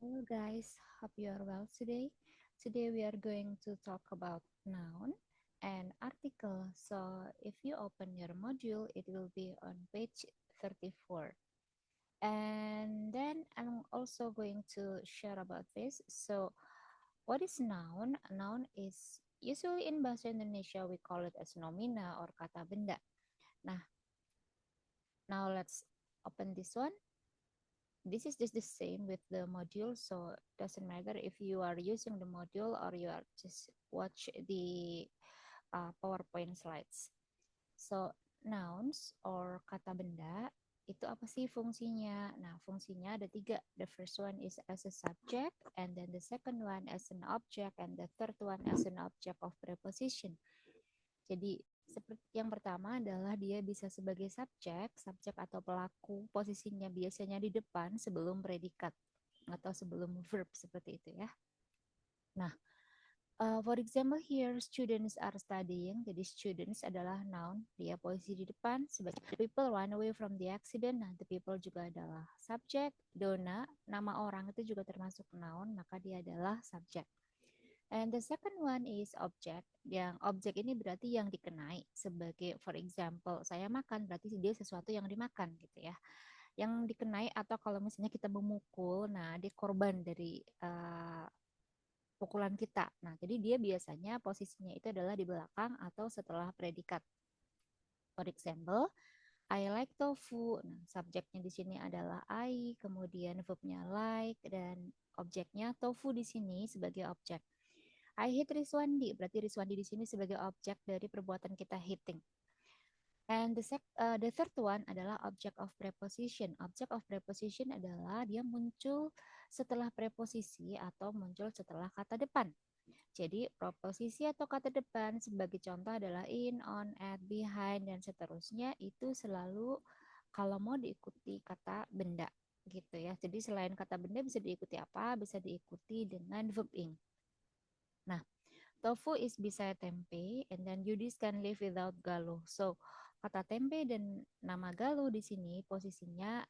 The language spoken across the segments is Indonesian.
Hello guys, hope you are well today. Today we are going to talk about noun and article. So if you open your module, it will be on page 34. And then I'm also going to share about this. So what is noun? Noun is usually in bahasa Indonesia we call it as nomina or kata benda. Nah, now let's open this one. This is just the same with the module, so doesn't matter if you are using the module or you are just watch the PowerPoint slides. So nouns or kata benda itu apa sih fungsinya? Nah, fungsinya ada tiga. The first one is as a subject, and then the second one as an object, and the third one as an object of preposition. Jadi seperti yang pertama adalah dia bisa sebagai subjek, subjek atau pelaku, posisinya biasanya di depan sebelum predikat atau sebelum verb seperti itu ya. Nah, for example here students are studying. Jadi students adalah noun, dia posisi di depan sebagai the people run away from the accident. Nah, the people juga adalah subjek. Donna, nama orang itu juga termasuk noun, maka dia adalah subjek. And the second one is object. Yang objek ini berarti yang dikenai sebagai for example saya makan berarti dia sesuatu yang dimakan gitu ya. Yang dikenai atau kalau misalnya kita memukul, nah dia korban dari pukulan kita. Nah, jadi dia biasanya posisinya itu adalah di belakang atau setelah predikat. For example, I like tofu. Nah, subjeknya di sini adalah I, kemudian verbnya like dan objeknya tofu di sini sebagai objek. I hit Riswandi, berarti Riswandi di sini sebagai objek dari perbuatan kita hitting. And the third one adalah object of preposition. Object of preposition adalah dia muncul setelah preposisi atau muncul setelah kata depan. Jadi proposisi atau kata depan sebagai contoh adalah in, on, at, behind, dan seterusnya itu selalu kalau mau diikuti kata benda gitu ya. Jadi selain kata benda bisa diikuti apa? Bisa diikuti dengan verb ing. Nah, tofu is beside tempe, and then Yudis can live without Galuh. So, kata tempe dan nama Galuh di sini posisinya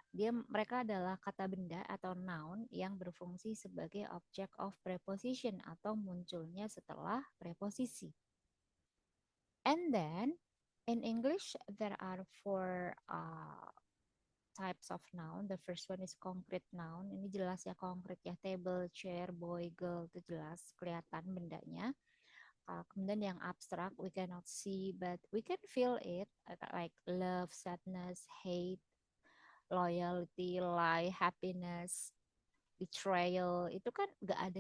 mereka adalah kata benda atau noun yang berfungsi sebagai object of preposition atau munculnya setelah preposisi. And then in English there are four types of noun. The first one is concrete noun. Ini jelas ya konkret ya, table, chair, boy, girl itu jelas kelihatan bendanya. Kemudian yang abstrak we cannot see but we can feel it like love, sadness, hate, loyalty, lie, happiness, betrayal. Itu kan gak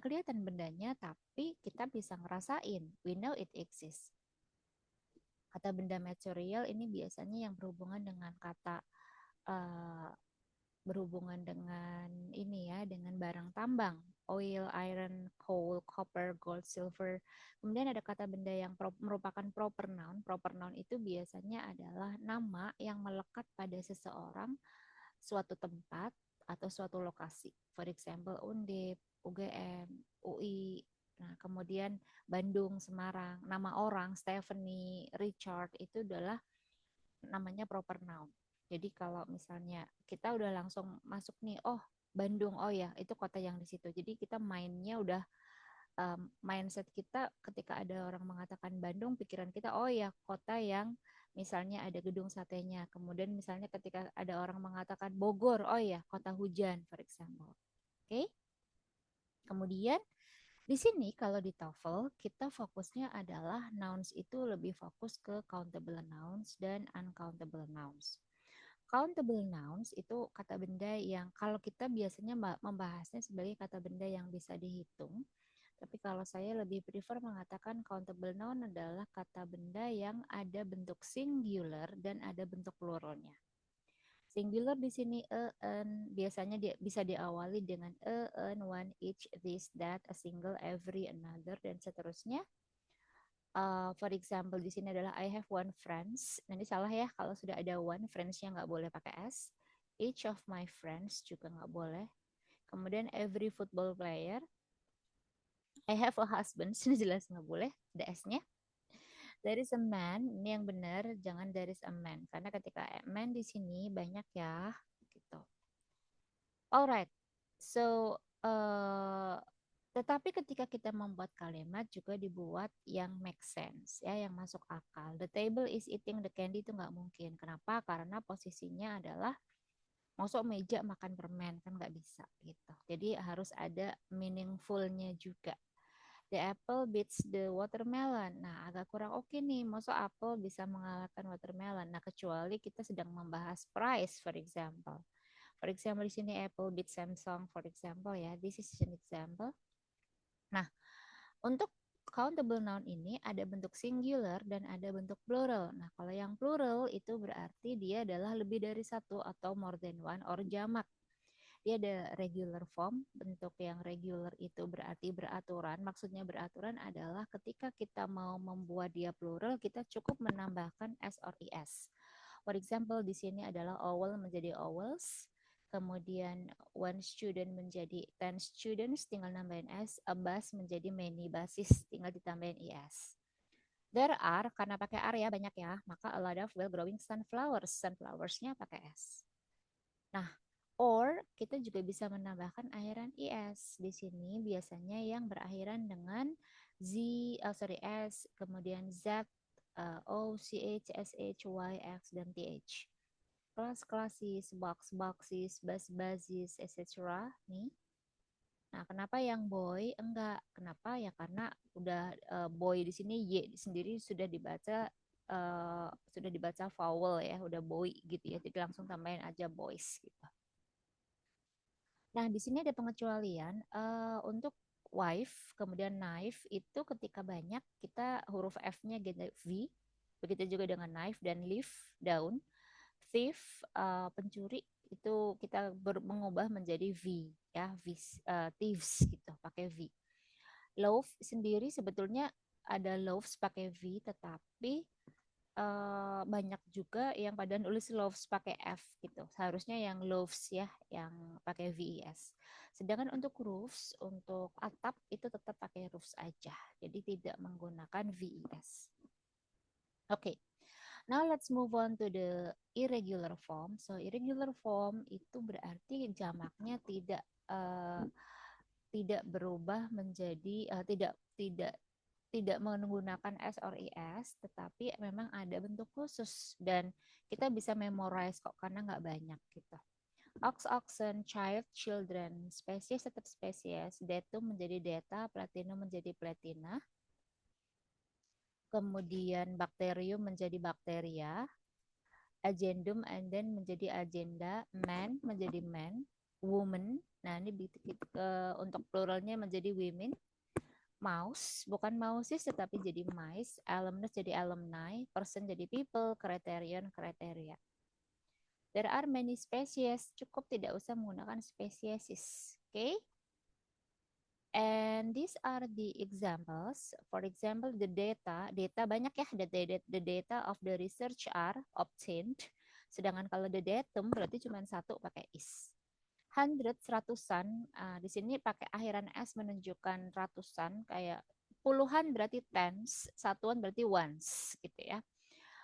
kelihatan bendanya tapi kita bisa ngerasain. We know it exists. Kata benda material ini biasanya yang berhubungan dengan kata uh, berhubungan dengan ini ya, dengan barang tambang, oil, iron, coal, copper, gold, silver. Kemudian ada kata benda yang merupakan proper noun. Proper noun itu biasanya adalah nama yang melekat pada seseorang, suatu tempat atau suatu lokasi. For example, Undip, UGM, UI. Nah, kemudian Bandung, Semarang, nama orang Stephanie, Richard itu adalah namanya proper noun. Jadi kalau misalnya kita udah langsung masuk nih, oh Bandung, oh ya itu kota yang di situ. Jadi kita mainnya udah mindset kita ketika ada orang mengatakan Bandung, pikiran kita oh ya kota yang misalnya ada gedung satenya. Kemudian misalnya ketika ada orang mengatakan Bogor, oh ya kota hujan, for example. Oke? Okay? Kemudian di sini kalau di TOEFL kita fokusnya adalah nouns itu lebih fokus ke countable nouns dan uncountable nouns. Countable nouns itu kata benda yang kalau kita biasanya membahasnya sebagai kata benda yang bisa dihitung. Tapi kalau saya lebih prefer mengatakan countable noun adalah kata benda yang ada bentuk singular dan ada bentuk pluralnya. Singular di sini an, biasanya bisa diawali dengan an, one, each, this, that, a single, every, another, dan seterusnya. For example di sini adalah I have one friends. Nanti salah ya kalau sudah ada one, friends-nya nggak boleh pakai s. Each of my friends juga nggak boleh. Kemudian every football player. I have a husband. Sini jelas nggak boleh. Ada s-nya. There is a man. Ini yang benar. Jangan there is a man. Karena ketika man di sini banyak ya. Gitu. Alright. So eh, tetapi ketika kita membuat kalimat juga dibuat yang make sense ya, yang masuk akal. The table is eating the candy itu nggak mungkin. Kenapa? Karena posisinya adalah masuk meja makan permen kan nggak bisa gitu. Jadi harus ada meaningfulnya juga. The apple beats the watermelon. Nah, agak kurang oke nih. Masuk apple bisa mengalahkan watermelon. Nah, kecuali kita sedang membahas price, for example. For example, di sini Apple beats Samsung, for example ya. This is an example. Nah, untuk countable noun ini ada bentuk singular dan ada bentuk plural. Nah, kalau yang plural itu berarti dia adalah lebih dari satu atau more than one or jamak. Dia ada regular form, bentuk yang regular itu berarti beraturan. Maksudnya beraturan adalah ketika kita mau membuat dia plural, kita cukup menambahkan s or es. For example, di sini adalah owl menjadi owls, kemudian one student menjadi 10 students, tinggal nambahin s, a bus menjadi many buses, tinggal ditambahin es. There are, karena pakai are ya banyak ya, maka a lot of well growing sunflowers. Sunflowersnya pakai s. Nah, or kita juga bisa menambahkan akhiran is. Di sini biasanya yang berakhiran dengan z, s, kemudian z, o, ch, sh, y, x, dan th. Kelas klasis, box boxes, bus buses, etc. Nih. Nah, kenapa yang boy enggak? Kenapa ya? Karena udah boy di sini y sendiri sudah dibaca vowel ya, udah boy gitu ya. Jadi langsung tambahin aja boys gitu. Nah, di sini ada pengecualian untuk wife, kemudian knife itu ketika banyak kita huruf F-nya jadi V, begitu juga dengan knife dan leaf daun. Thief pencuri itu kita mengubah menjadi V ya, thieves gitu pakai V. Loaf sendiri sebetulnya ada loaves pakai V, tetapi banyak juga yang pada nulis loaves pakai F gitu. Seharusnya yang loaves ya, yang pakai VES. Sedangkan untuk roofs, untuk atap itu tetap pakai roofs aja. Jadi tidak menggunakan VES. Oke. Okay. Now let's move on to the irregular form. So irregular form itu berarti jamaknya tidak berubah menjadi tidak menggunakan S or IS, tetapi memang ada bentuk khusus dan kita bisa memorize kok karena nggak banyak gitu. Ox, oxen, child, children, spesies tetap spesies, datum menjadi data, platinum menjadi platina, kemudian bakterium menjadi bakteria, agendum and then menjadi agenda, man menjadi man, woman, nah ini untuk pluralnya menjadi women, mouse, bukan mouses tetapi jadi mice, alumnus jadi alumni, person jadi people, criterion kriteria. There are many species, cukup tidak usah menggunakan spesiesis. Oke? Okay? And these are the examples. For example, the data banyak ya, the data of the research are obtained. Sedangkan kalau the datum berarti cuma satu pakai is. Hundreds ratusan, di sini pakai akhiran s menunjukkan ratusan, kayak puluhan berarti tens, satuan berarti ones gitu ya.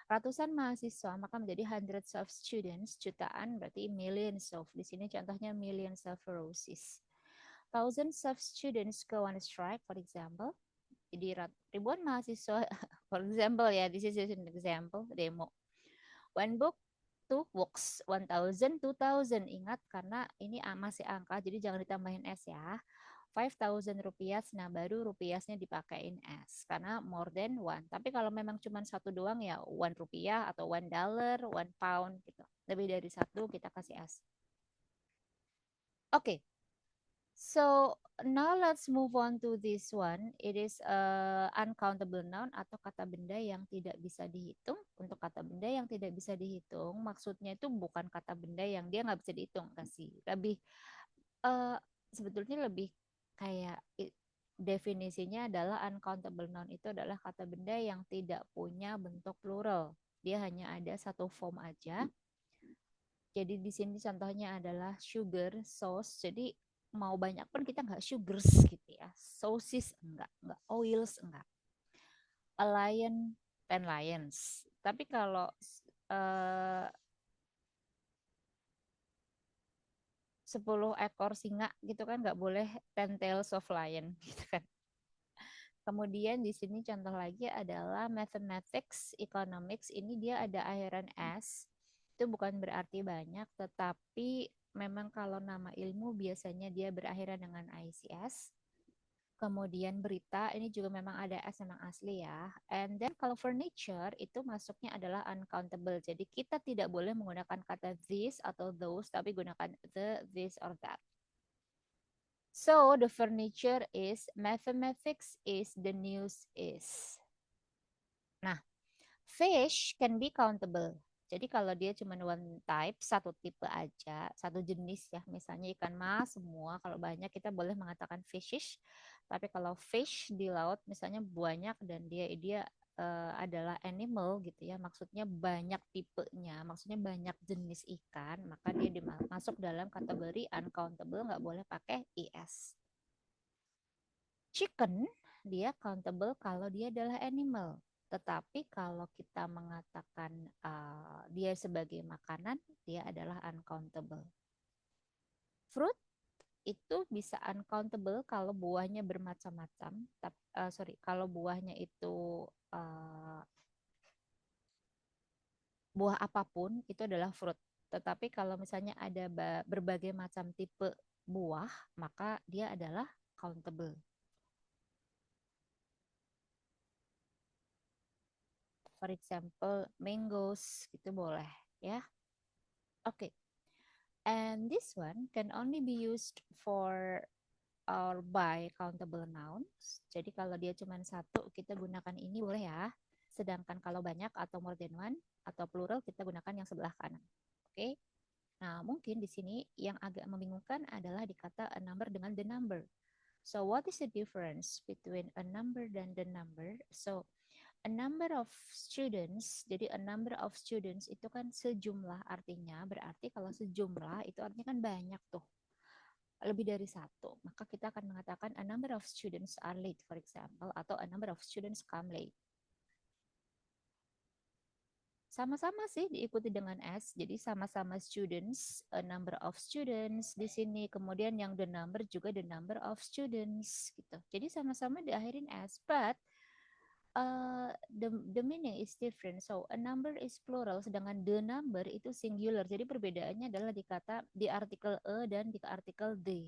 Ratusan mahasiswa maka menjadi hundreds of students, jutaan berarti millions of. Di sini contohnya millions of roses. Thousands of students go on strike, for example. Jadi ribuan mahasiswa, for example ya, this is an example, demo. One book, two books, 1000, 2000. Ingat karena ini masih angka, jadi jangan ditambahin S ya. 5,000 rupiah, nah baru rupiahnya dipakein S karena more than one. Tapi kalau memang cuma satu doang ya one rupiah atau $1, £1 gitu. Lebih dari satu kita kasih S. Oke, okay. So now let's move on to this one. It is uncountable noun atau kata benda yang tidak bisa dihitung. Untuk kata benda yang tidak bisa dihitung, maksudnya itu bukan kata benda yang dia nggak bisa dihitung, kasih. Uh, Sebetulnya lebih kayak definisinya adalah uncountable noun itu adalah kata benda yang tidak punya bentuk plural. Dia hanya ada satu form aja. Jadi di sini contohnya adalah sugar, sauce. Jadi mau banyak pun kita nggak sugars gitu ya. Sauces enggak oils enggak. A lion, 10 lions. Tapi kalau uh, 10 ekor singa gitu kan, nggak boleh 10 tails of lion gitu kan. Kemudian di sini contoh lagi adalah mathematics, economics. Ini dia ada akhiran S. Itu bukan berarti banyak, tetapi memang kalau nama ilmu biasanya dia berakhiran dengan ICS. Kemudian berita ini juga memang ada S memang asli ya. And then kalau furniture itu masuknya adalah uncountable. Jadi kita tidak boleh menggunakan kata this atau those, tapi gunakan the, this, or that. So the furniture is, mathematics is, the news is. Nah, fish can be countable. Jadi kalau dia cuma one type, satu tipe aja, satu jenis ya, misalnya ikan mas semua, kalau banyak kita boleh mengatakan fishish. Tapi kalau fish di laut misalnya banyak dan dia dia adalah animal gitu ya, maksudnya banyak tipenya, maksudnya banyak jenis ikan, maka dia masuk dalam kategori uncountable, nggak boleh pakai is. Chicken dia countable kalau dia adalah animal. Tetapi kalau kita mengatakan dia sebagai makanan, dia adalah uncountable. Fruit itu bisa uncountable kalau buahnya bermacam-macam. Kalau buahnya itu uh, buah apapun itu adalah fruit. Tetapi kalau misalnya ada berbagai macam tipe buah, maka dia adalah countable. For example, mangoes gitu boleh ya. Oke. Okay. And this one can only be used for or by countable nouns. Jadi kalau dia cuma satu, kita gunakan ini boleh ya. Sedangkan kalau banyak atau more than one atau plural, kita gunakan yang sebelah kanan. Oke. Okay? Nah, mungkin di sini yang agak membingungkan adalah dikata a number dengan the number. So what is the difference between a number dan the number? So a number of students, jadi a number of students itu kan sejumlah, artinya berarti kalau sejumlah itu artinya kan banyak tuh, lebih dari satu, maka kita akan mengatakan a number of students are late for example, atau a number of students come late. Sama-sama sih diikuti dengan S, jadi sama-sama students, a number of students di sini, kemudian yang the number juga the number of students gitu. Jadi sama-sama diakhirin S, but the meaning is different. So a number is plural, sedangkan the number itu singular. Jadi perbedaannya adalah di kata di artikel a dan di artikel the.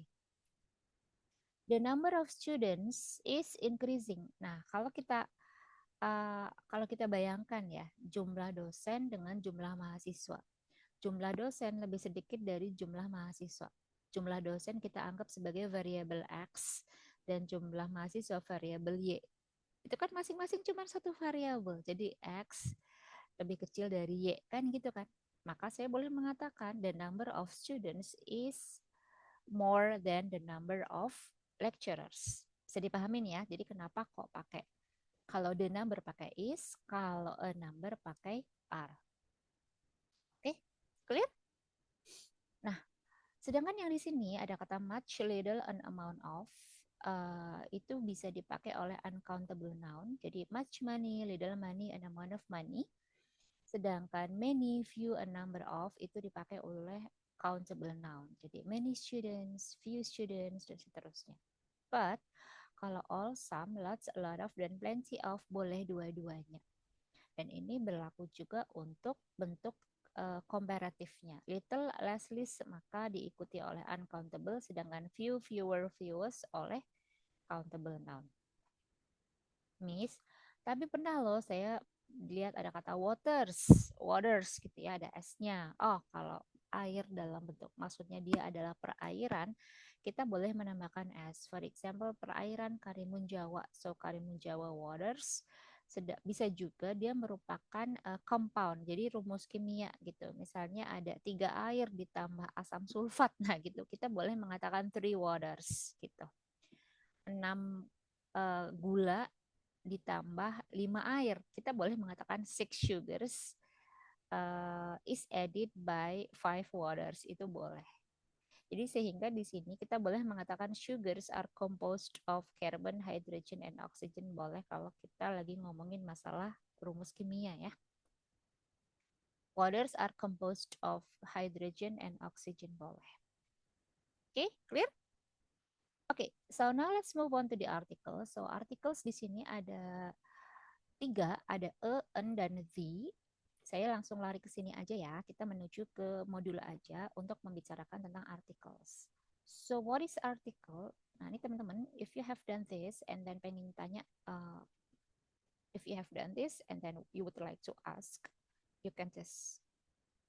The number of students is increasing. Nah, kalau kita bayangkan ya jumlah dosen dengan jumlah mahasiswa. Jumlah dosen lebih sedikit dari jumlah mahasiswa. Jumlah dosen kita anggap sebagai variabel X dan jumlah mahasiswa variabel Y. Itu kan masing-masing cuma satu variabel. Jadi X lebih kecil dari Y kan gitu kan. Maka saya boleh mengatakan the number of students is more than the number of lecturers. Bisa dipahamin ya. Jadi kenapa kok pakai kalau the number pakai is, kalau a number pakai are. Oke, clear? Nah, sedangkan yang di sini ada kata much, little, an amount of. Itu bisa dipakai oleh uncountable noun. Jadi much money, little money, an amount of money. Sedangkan many, few, a number of itu dipakai oleh countable noun. Jadi many students, few students, dan seterusnya. But kalau all, some, lots, a lot of, dan plenty of boleh dua-duanya. Dan ini berlaku juga untuk bentuk komparatifnya. Little, less, least maka diikuti oleh uncountable, sedangkan few, fewer, fewest oleh countable noun. Miss, tapi pernah loh saya lihat ada kata waters gitu ya, ada S-nya. Oh, kalau air dalam bentuk maksudnya dia adalah perairan, kita boleh menambahkan S. For example, perairan Karimun Jawa. So, Karimun Jawa waters bisa juga dia merupakan compound, jadi rumus kimia gitu. Misalnya ada 3 air ditambah asam sulfat, nah gitu. Kita boleh mengatakan 3 waters gitu. 6 gula ditambah 5 air. Kita boleh mengatakan 6 sugars is added by 5 waters. Itu boleh. Jadi sehingga di sini kita boleh mengatakan sugars are composed of carbon, hydrogen, and oxygen. Boleh kalau kita lagi ngomongin masalah rumus kimia ya. Waters are composed of hydrogen and oxygen. Boleh. Oke, clear? Oke, so now let's move on to the article. So articles di sini ada 3, ada an, dan the. Saya langsung lari ke sini aja ya. Kita menuju ke modul aja untuk membicarakan tentang articles. So what is article? Nah ini teman-teman, if you have done this and then pengen tanya, if you have done this and then you would like to ask, you can just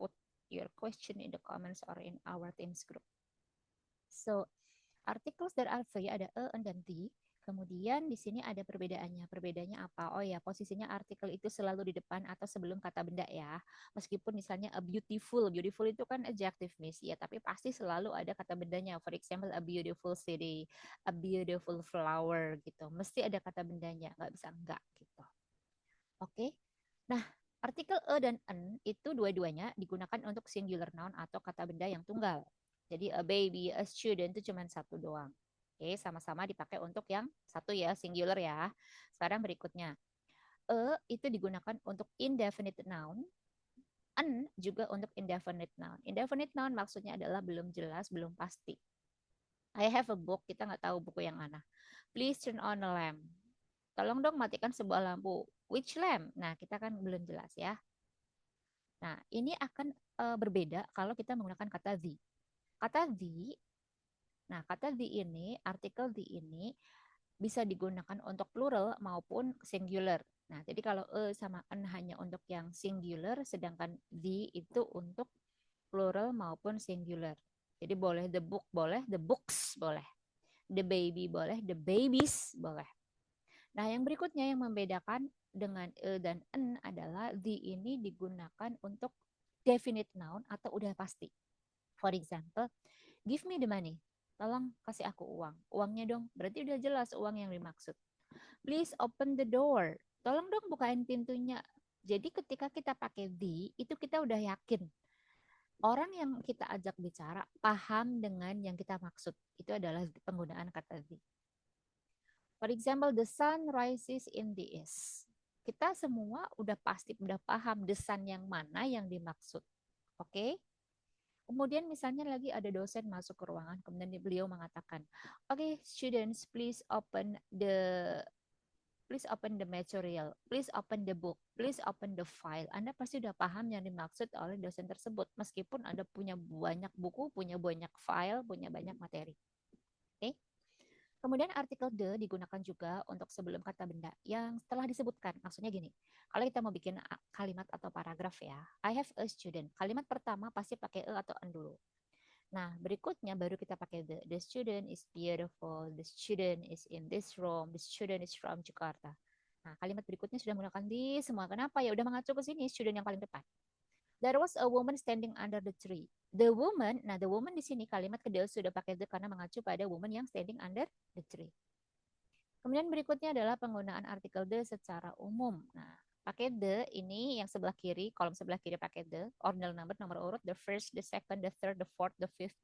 put your question in the comments or in our Teams group. So articles that are three ada an dan the. Kemudian di sini ada perbedaannya. Perbedaannya apa? Oh ya, posisinya artikel itu selalu di depan atau sebelum kata benda ya. Meskipun misalnya a beautiful, beautiful itu kan adjective miss ya, tapi pasti selalu ada kata bendanya. For example, a beautiful city, a beautiful flower gitu. Mesti ada kata bendanya, nggak bisa enggak gitu. Oke. Nah, artikel dan an itu dua-duanya digunakan untuk singular noun atau kata benda yang tunggal. Jadi a baby, a student itu cuma satu doang. Oke, sama-sama dipakai untuk yang satu ya, singular ya. Sekarang berikutnya. Itu digunakan untuk indefinite noun. An juga untuk indefinite noun. Indefinite noun maksudnya adalah belum jelas, belum pasti. I have a book, kita nggak tahu buku yang mana. Please turn on a lamp. Tolong dong matikan sebuah lampu. Which lamp? Nah, kita kan belum jelas ya. Nah, ini akan berbeda kalau kita menggunakan kata the. Kata the, nah kata the ini, artikel the ini bisa digunakan untuk plural maupun singular. Nah, jadi kalau sama an hanya untuk yang singular, sedangkan the itu untuk plural maupun singular. Jadi boleh the book, boleh the books, boleh the baby, boleh the babies, boleh. Nah, yang berikutnya yang membedakan dengan dan en adalah the ini digunakan untuk definite noun atau udah pasti. For example, give me the money. Tolong kasih aku uang. Uangnya dong. Berarti udah jelas uang yang dimaksud. Please open the door. Tolong dong bukain pintunya. Jadi ketika kita pakai the, itu kita udah yakin. Orang yang kita ajak bicara paham dengan yang kita maksud. Itu adalah penggunaan kata the. For example, the sun rises in the east. Kita semua udah pasti udah paham the sun yang mana yang dimaksud. Oke? Okay? Kemudian misalnya lagi ada dosen masuk ke ruangan, kemudian beliau mengatakan, "Okay, students, please open the material, please open the book, please open the file." Anda pasti udah paham yang dimaksud oleh dosen tersebut, meskipun Anda punya banyak buku, punya banyak file, punya banyak materi. Oke? Okay? Kemudian artikel the digunakan juga untuk sebelum kata benda yang telah disebutkan. Maksudnya gini, kalau kita mau bikin kalimat atau paragraf ya, I have a student. Kalimat pertama pasti pakai atau an dulu. Nah, berikutnya baru kita pakai the. The student is beautiful. The student is in this room. The student is from Jakarta. Nah, kalimat berikutnya sudah menggunakan di semua. Kenapa? Ya udah mengacu ke sini, student yang paling depan. There was a woman standing under the tree. The woman, nah the woman di sini kalimat kedua sudah pakai the karena mengacu pada woman yang standing under the tree. Kemudian berikutnya adalah penggunaan artikel the secara umum. Nah, pakai the ini yang sebelah kiri, kolom sebelah kiri pakai the, ordinal number, nomor urut, the first, the second, the third, the fourth, the fifth.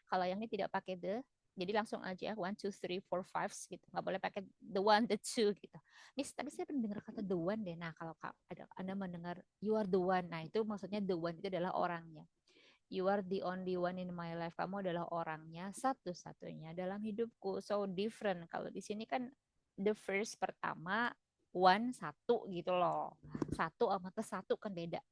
Kalau yang ini tidak pakai the, jadi langsung aja 1, 2, 3, 4, 5 gitu. Nggak boleh pakai the one, the two gitu. Miss, tapi saya pernah dengar kata the one deh. Nah, kalau ada Anda mendengar you are the one, nah itu maksudnya the one itu adalah orangnya. You are the only one in my life. Kamu adalah orangnya satu-satunya dalam hidupku. So different. Kalau di sini kan the first pertama, one satu gitu loh. Satu sama ke satu kan beda.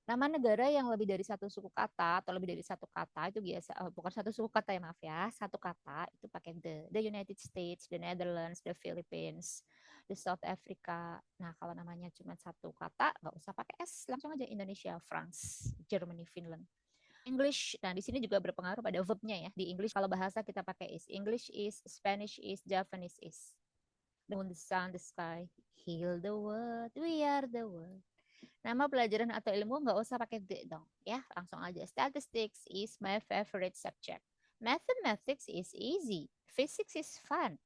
Nama negara yang lebih dari satu suku kata atau lebih dari satu kata itu biasa, bukan satu suku kata ya maaf ya, satu kata itu pakai the United States, the Netherlands, the Philippines, the South Africa. Nah kalau namanya cuma satu kata nggak usah pakai s, langsung aja Indonesia, France, Germany, Finland. English, nah di sini juga berpengaruh pada verbnya ya. Di English kalau bahasa kita pakai is, English is, Spanish is, Japanese is. The moon, the sun, the sky, heal the world, we are the world. Nama pelajaran atau ilmu nggak usah pakai the dong, ya langsung aja. Statistics is my favorite subject. Mathematics is easy. Physics is fun.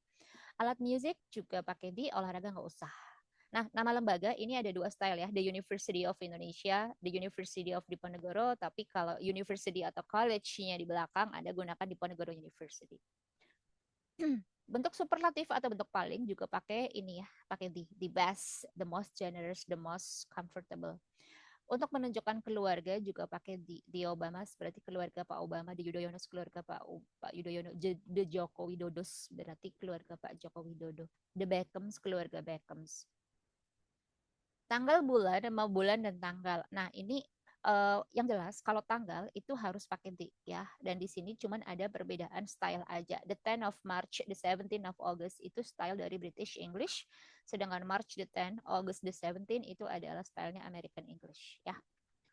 Alat musik juga pakai di, olahraga nggak usah. Nah, nama lembaga ini ada dua style ya, The University of Indonesia, The University of Diponegoro, tapi kalau university atau college-nya di belakang, Anda gunakan Diponegoro University. Bentuk superlatif atau bentuk paling juga pakai ini ya, pakai the best, the most generous, the most comfortable. Untuk menunjukkan keluarga juga pakai di Obama, berarti keluarga Pak Obama, di Yudhoyono keluarga Pak Yudhoyono, The Joko Widodos berarti keluarga Pak Joko Widodo, The Beckhams keluarga Beckhams. Tanggal bulan sama bulan dan tanggal. Nah, ini yang jelas kalau tanggal itu harus pakai the ya. Dan di sini cuman ada perbedaan style aja. The 10th of March, the 17th of August itu style dari British English. Sedangkan March the 10th, August the 17th itu adalah stylenya American English ya.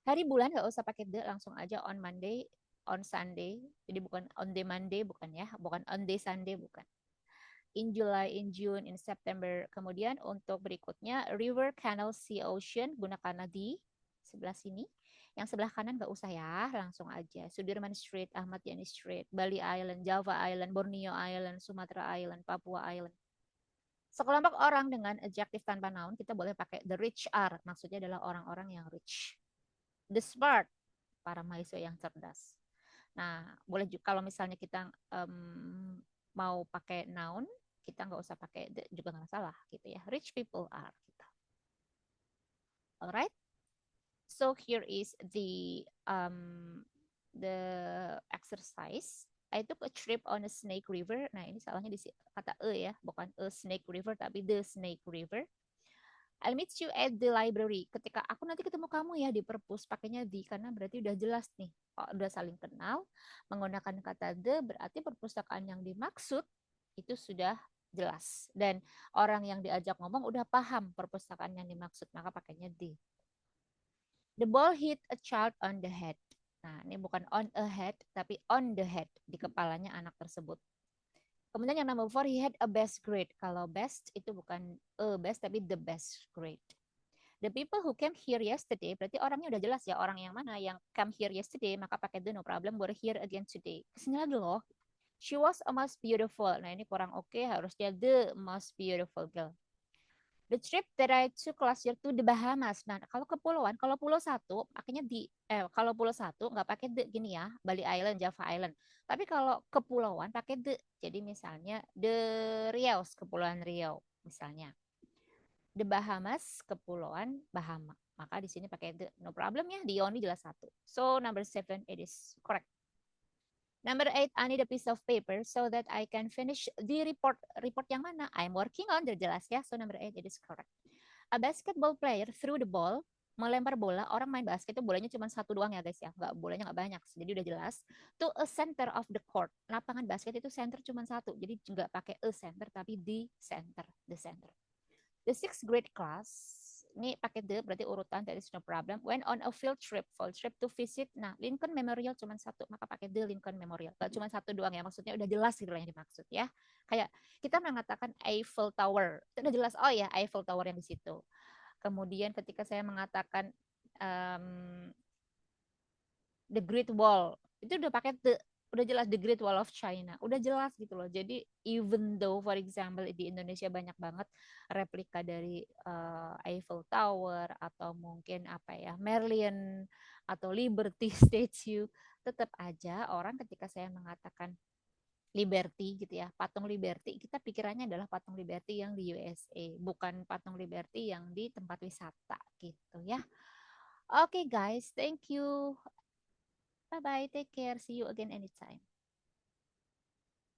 Hari bulan nggak usah pakai the, langsung aja on Monday, on Sunday. Jadi bukan on the Monday, bukan ya. Bukan on the Sunday, bukan. In July, in June, in September. Kemudian untuk berikutnya river, canal, sea, ocean gunakan di sebelah sini. Yang sebelah kanan nggak usah ya, langsung aja. Sudirman Street, Ahmad Yani Street, Bali Island, Java Island, Borneo Island, Sumatra Island, Papua Island. Sekelompok orang dengan adjektif tanpa noun kita boleh pakai the rich are, maksudnya adalah orang-orang yang rich. The smart, para mahasiswa yang cerdas. Nah, boleh juga kalau misalnya kita mau pakai noun, kita nggak usah pakai the, juga nggak salah gitu ya. Rich people are gitu. Alright. So here is the exercise. I took a trip on a Snake River. Nah, ini salahnya di kata ya, bukan a Snake River tapi the Snake River. I'll meet you at the library. Ketika aku nanti ketemu kamu ya di perpus, pakainya the karena berarti udah jelas nih. Oh, udah saling kenal. Menggunakan kata the berarti perpustakaan yang dimaksud itu sudah jelas. Dan orang yang diajak ngomong udah paham perpustakaan yang dimaksud, maka pakainya the. The ball hit a child on the head. Nah, ini bukan on a head, tapi on the head, di kepalanya anak tersebut. Kemudian yang number 4, he had a best grade. Kalau best itu bukan a best, tapi the best grade. The people who came here yesterday, berarti orangnya udah jelas ya, orang yang mana yang come here yesterday, maka pakai the no problem, were here again today. Kesini lagi loh. She was a most beautiful. Nah, ini kurang oke, harusnya the most beautiful girl. The trip that I took last year to the Bahamas. Nah, kalau kepulauan, kalau pulau satu, makanya kalau pulau satu nggak pakai the gini ya, Bali Island, Java Island. Tapi kalau kepulauan pakai the. Jadi misalnya the Riau, Kepulauan Riau, misalnya. The Bahamas, Kepulauan Bahama. Maka di sini pakai the, no problem ya. The only jelas satu. So number 7 it is correct. Number 8, I need a piece of paper so that I can finish the report. Report yang mana? I'm working on, udah jelas ya. So number 8 it is correct. A basketball player threw the ball, melempar bola. Orang main basket itu bolanya cuma satu doang ya guys ya. Bolanya nggak banyak. Jadi udah jelas. To a center of the court. Lapangan basket itu center cuma satu. Jadi nggak pakai a center tapi the center. The center. The sixth grade class, ini pakai the berarti urutan, there is no problem. Went on a field trip to visit. Nah, Lincoln Memorial cuma satu, maka pakai the Lincoln Memorial. Gak cuma satu doang ya, maksudnya udah jelas gitu yang dimaksud ya. Kayak kita mengatakan Eiffel Tower, itu udah jelas, oh ya Eiffel Tower yang di situ. Kemudian ketika saya mengatakan the Great Wall, itu udah pakai the, udah jelas the Great Wall of China, udah jelas gitu loh. Jadi even though for example di Indonesia banyak banget replika dari Eiffel Tower atau mungkin apa ya Merlion atau Liberty Statue, tetap aja orang ketika saya mengatakan Liberty gitu ya, patung Liberty, kita pikirannya adalah patung Liberty yang di USA, bukan patung Liberty yang di tempat wisata gitu ya. Oke guys, thank you. Bye bye, take care, see you again anytime.